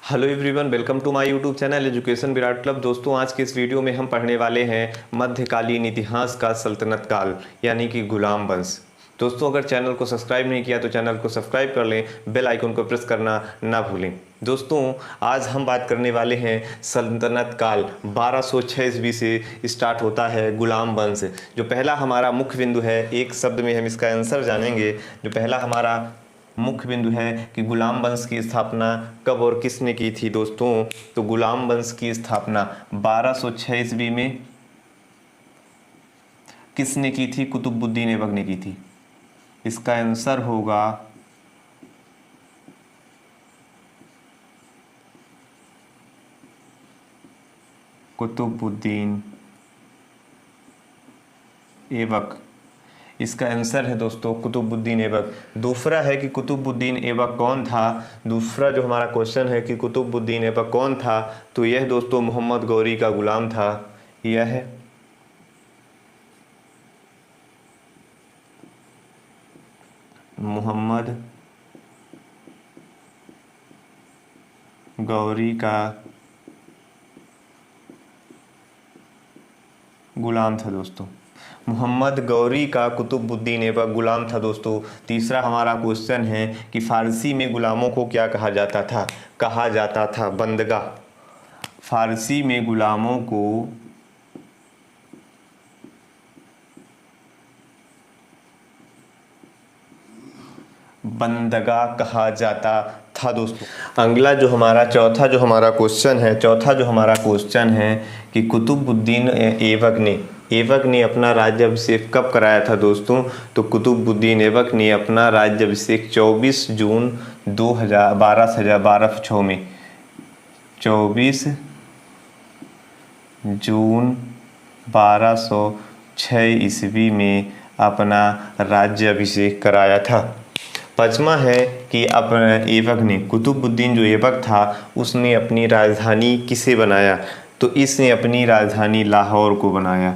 Hello everyone, welcome to my YouTube channel education Virat club. दोस्तों, आज के इस वीडियो में हम पढ़ने वाले हैं मध्यकालीन इतिहास का सल्तनत काल यानी कि गुलाम वंश। दोस्तों, अगर चैनल को सब्सक्राइब नहीं किया तो चैनल को सब्सक्राइब कर लें, बेल आइकन को प्रेस करना ना भूलें। दोस्तों, आज हम बात करने वाले हैं सल्तनत काल 1206 ईस्वी से स्टार्ट होता है गुलाम वंश। जो पहला हमारा मुख्य बिंदु है, एक शब्द में हम इसका आंसर जानेंगे। जो पहला हमारा मुख्य बिंदु है कि गुलाम वंश की स्थापना कब और किसने की थी। दोस्तों, तो गुलाम वंश की स्थापना 1206 ईस्वी में किसने की थी? कुतुबुद्दीन ऐबक ने की थी। इसका आंसर होगा कुतुबुद्दीन ऐबक। इसका आंसर है दोस्तों कुतुबुद्दीन ऐबक। दूसरा है कि कुतुबुद्दीन ऐबक कौन था। दूसरा जो हमारा क्वेश्चन है कि कुतुबुद्दीन ऐबक कौन था, तो यह दोस्तों मोहम्मद गौरी का गुलाम था। यह मोहम्मद गौरी का गुलाम था दोस्तों। मोहम्मद गौरी का कुतुबुद्दीन ऐबक गुलाम था दोस्तों। तीसरा हमारा क्वेश्चन है कि फारसी में गुलामों को क्या कहा जाता था? कहा जाता था बंदगा। फारसी में गुलामों को बंदगा कहा जाता था दोस्तों। अगला जो हमारा चौथा जो हमारा क्वेश्चन है कि कुतुबुद्दीन ऐबक ने अपना राज्याभिषेक कब कराया था दोस्तों? तो कुतुबुद्दीन ऐबक ने अपना राज्याभिषेक 24 जून 1206 में 24 जून 1206 ईस्वी में अपना राज्याभिषेक कराया था। पांचवा है कि ऐबक ने कुतुबुद्दीन जो ऐबक था उसने अपनी राजधानी किसे बनाया? तो इसने अपनी राजधानी लाहौर को बनाया,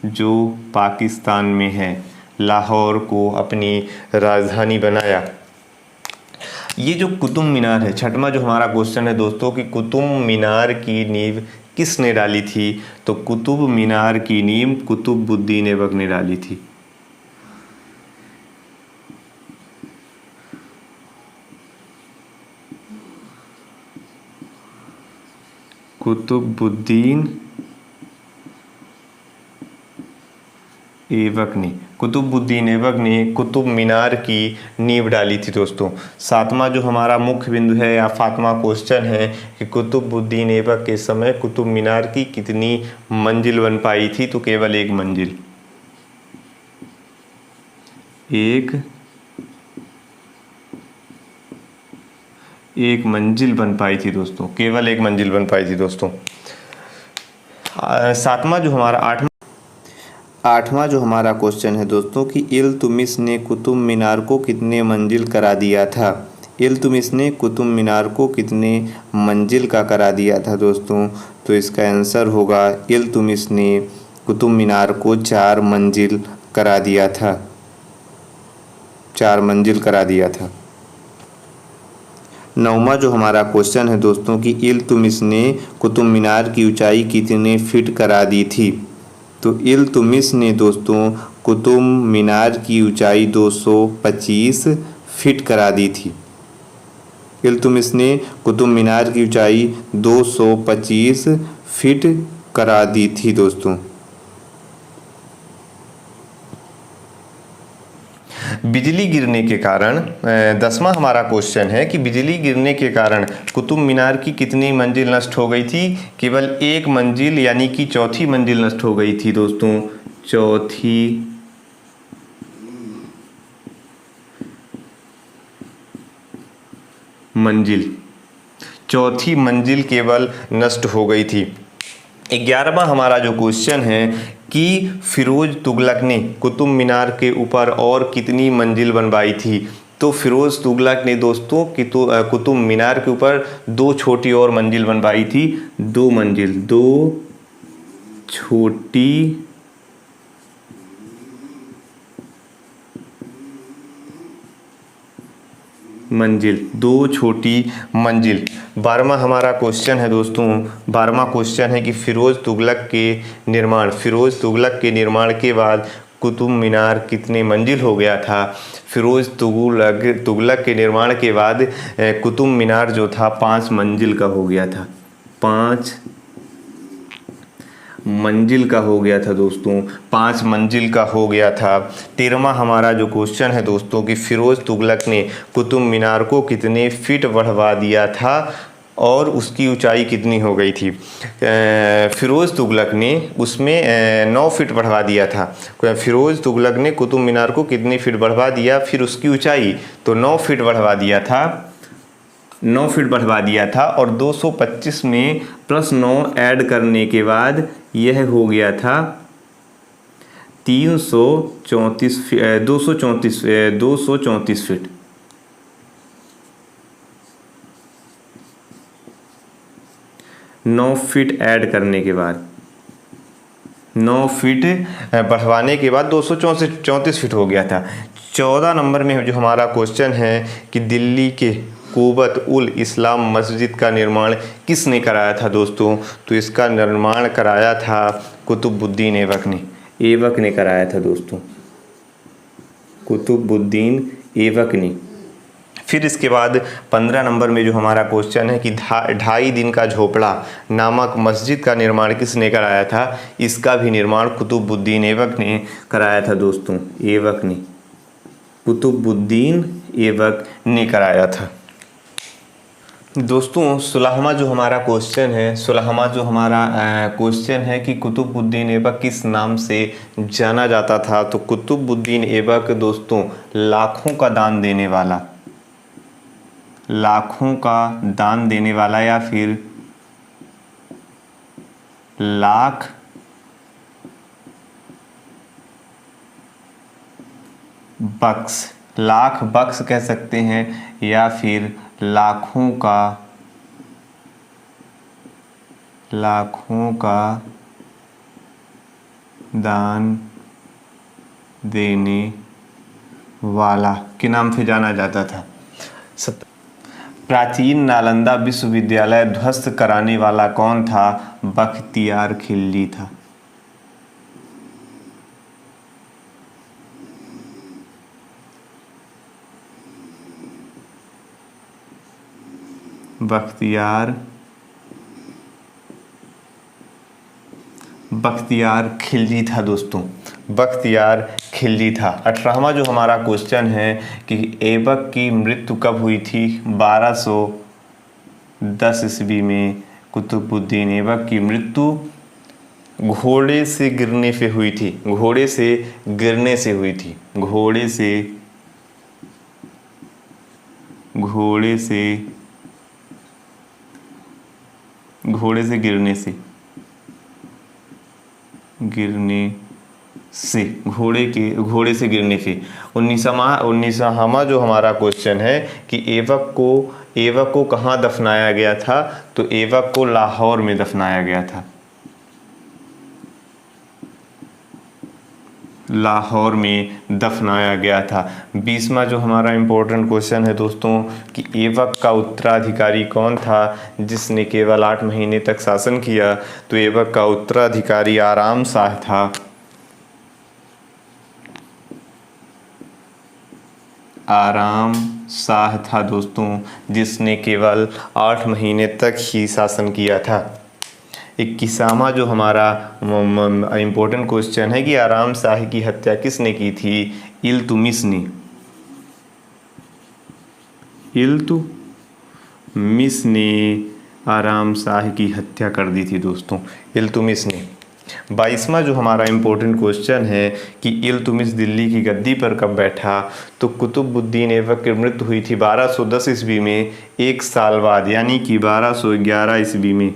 जो पाकिस्तान में है। लाहौर को अपनी राजधानी बनाया। ये जो कुतुब मीनार है, छठवां जो हमारा क्वेश्चन है दोस्तों कि कुतुब मीनार की नींव किसने डाली थी? तो कुतुब मीनार की नींव कुतुबुद्दीन ऐबक ने डाली थी। कुतुबुद्दीन ऐबक ने कुतुब मीनार की नींव डाली थी दोस्तों। सातवां जो हमारा मुख्य बिंदु है या सातवां क्वेश्चन है कि कुतुबुद्दीन ऐबक के समय कुतुब मीनार की कितनी मंजिल बन पाई थी? तो केवल एक मंजिल। एक मंजिल बन पाई थी दोस्तों, केवल एक मंजिल बन पाई थी दोस्तों। आठवां जो हमारा क्वेश्चन है दोस्तों कि इल्तुमिश ने कुतुब मीनार को कितने मंजिल करा दिया था? इल्तुमिश ने कुतुब मीनार को कितने मंजिल का करा दिया था दोस्तों? तो इसका आंसर होगा इल्तुमिश ने कुतुब मीनार को 4 मंजिल करा दिया था। 4 मंजिल करा दिया था। नौवां जो हमारा क्वेश्चन है दोस्तों कि इल्तुमिश ने कुतुब मीनार की ऊंचाई कितने फीट करा दी थी? तो इल्तुमिश ने दोस्तों कुतुब मीनार की ऊंचाई 225 फीट करा दी थी। इल्तुमिश ने कुतुब मीनार की ऊंचाई 225 फीट करा दी थी दोस्तों। बिजली गिरने के कारण 10वां हमारा क्वेश्चन है कि बिजली गिरने के कारण कुतुब मीनार की कितनी मंजिल नष्ट हो गई थी? केवल एक मंजिल यानी कि चौथी मंजिल नष्ट हो गई थी दोस्तों। चौथी मंजिल केवल नष्ट हो गई थी। 11वां हमारा जो क्वेश्चन है कि फिरोज तुगलक ने कुतुब मीनार के ऊपर और कितनी मंजिल बनवाई थी? तो फिरोज तुगलक ने दोस्तों कुतुब मीनार के ऊपर 2 छोटी और मंजिल बनवाई थी। 2 छोटी मंजिल, 2 छोटी मंजिल। 12वां हमारा क्वेश्चन है दोस्तों, 12वां क्वेश्चन है कि फिरोज तुगलक के निर्माण के बाद कुतुब मीनार कितने मंजिल हो गया था। फिरोज तुगलक के निर्माण के बाद कुतुब मीनार जो था 5 मंजिल का हो गया था, 5 मंजिल का हो गया था दोस्तों, 5 मंजिल का हो गया था। 13वां हमारा जो क्वेश्चन है दोस्तों कि फिरोज तुगलक ने कुतुब मीनार को कितने फीट बढ़वा दिया था और उसकी ऊंचाई कितनी हो गई थी। फिरोज तुगलक ने उसमें 9 फीट बढ़वा दिया था। फिरोज तुगलक ने कुतुब मीनार को कितनी फीट बढ़वा दिया, फिर उसकी ऊंचाई तो 9 फीट बढ़वा दिया था, 9 फीट बढ़वा दिया था। और 225 में +9 ऐड करने के बाद यह हो गया था 234 फीट। 9 फीट ऐड करने के बाद, 9 फीट बढ़वाने के बाद 234 फीट हो गया था। 14 नंबर में जो हमारा क्वेश्चन है कि दिल्ली के कुवत उल इस्लाम मस्जिद का निर्माण किसने कराया था दोस्तों। तो इसका निर्माण कराया था कुतुबुद्दीन ऐबक ने कराया था दोस्तों, कुतुबुद्दीन ऐबक ने। फिर इसके बाद 15 नंबर में जो हमारा क्वेश्चन है कि 2.5 दिन का झोपड़ा नामक मस्जिद का निर्माण किसने कराया था। इसका भी निर्माण कुतुबुद्दीन ऐबक ने कराया था दोस्तों, कुतुबुद्दीन ऐबक ने कराया था दोस्तों। 16वां जो हमारा क्वेश्चन है कि कुतुबुद्दीन ऐबक किस नाम से जाना जाता था। तो कुतुबुद्दीन ऐबक दोस्तों लाखों का दान देने वाला या फिर लाख बख्श कह सकते हैं, या फिर लाखों का दान देने वाला के नाम से जाना जाता था। प्राचीन नालंदा विश्वविद्यालय ध्वस्त कराने वाला कौन था। बख्तियार खिलजी था। बख्तियार खिलजी था दोस्तों, बख्तियार खिलजी था। 18वां जो हमारा क्वेश्चन है कि ऐबक की मृत्यु कब हुई थी। 1210 ईस्वी में कुतुबुद्दीन ऐबक की मृत्यु घोड़े से गिरने से हुई थी। घोड़े से गिरने से घोड़े से गिरने से। 19वां जो हमारा क्वेश्चन है कि ऐबक को कहाँ दफनाया गया था। तो ऐबक को लाहौर में दफनाया गया था, लाहौर में दफनाया गया था। 20वां जो हमारा इम्पोर्टेंट क्वेश्चन है दोस्तों कि ऐबक का उत्तराधिकारी कौन था जिसने केवल 8 महीने तक शासन किया। तो ऐबक का उत्तराधिकारी आराम शाह था। आराम शाह था दोस्तों, जिसने केवल 8 महीने तक ही शासन किया था। 21वां जो हमारा इम्पोर्टेंट क्वेश्चन है कि आराम शाह की हत्या किसने की थी। इल्तुमिश ने आराम शाह की हत्या कर दी थी दोस्तों, इल्तुमिश ने। 22वां जो हमारा इम्पोर्टेंट क्वेश्चन है कि इल्तुमिश दिल्ली की गद्दी पर कब बैठा। तो कुतुबुद्दीन ऐबक की मृत्यु हुई थी 1210 ईस्वी में, 1 साल बाद यानी कि 1211 ईस्वी में।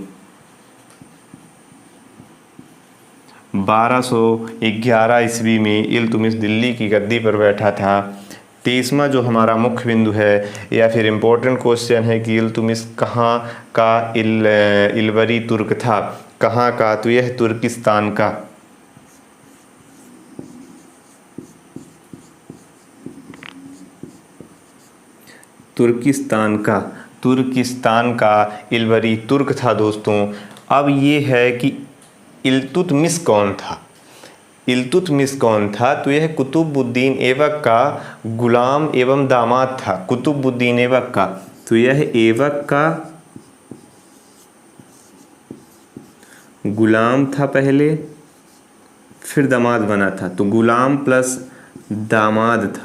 1211 ईस्वी में इल्तुमिश दिल्ली की गद्दी पर बैठा था। 23वां जो हमारा मुख्य बिंदु है या फिर इम्पोर्टेंट क्वेश्चन है कि इल्तुमिश कहाँ का इल्वरी तुर्क था। कहाँ का, तो यह तुर्किस्तान का। तुर्किस्तान का इल्बरी तुर्क था दोस्तों। अब ये है कि इल्तुतमिश कौन था। इल्तुतमिश कौन था? तो यह कुतुबुद्दीन ऐबक का गुलाम एवं दामाद था। कुतुबुद्दीन ऐबक का, तो यह ऐबक का गुलाम था पहले, फिर दामाद बना था। तो गुलाम प्लस दामाद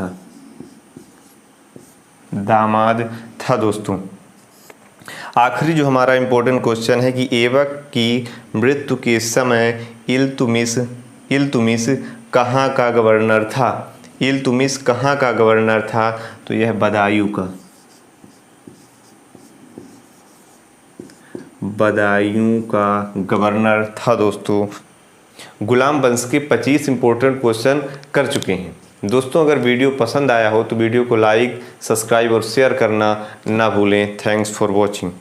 था दोस्तों। आखिरी जो हमारा इम्पोर्टेंट क्वेश्चन है कि ऐबक की मृत्यु के समय इल्तुतमिश कहाँ का गवर्नर था। इल्तुतमिश कहाँ का गवर्नर था? तो यह बदायूं का गवर्नर था दोस्तों। गुलाम वंश के 25 इंपॉर्टेंट क्वेश्चन कर चुके हैं दोस्तों। अगर वीडियो पसंद आया हो तो वीडियो को लाइक, सब्सक्राइब और शेयर करना ना भूलें। Thanks for watching.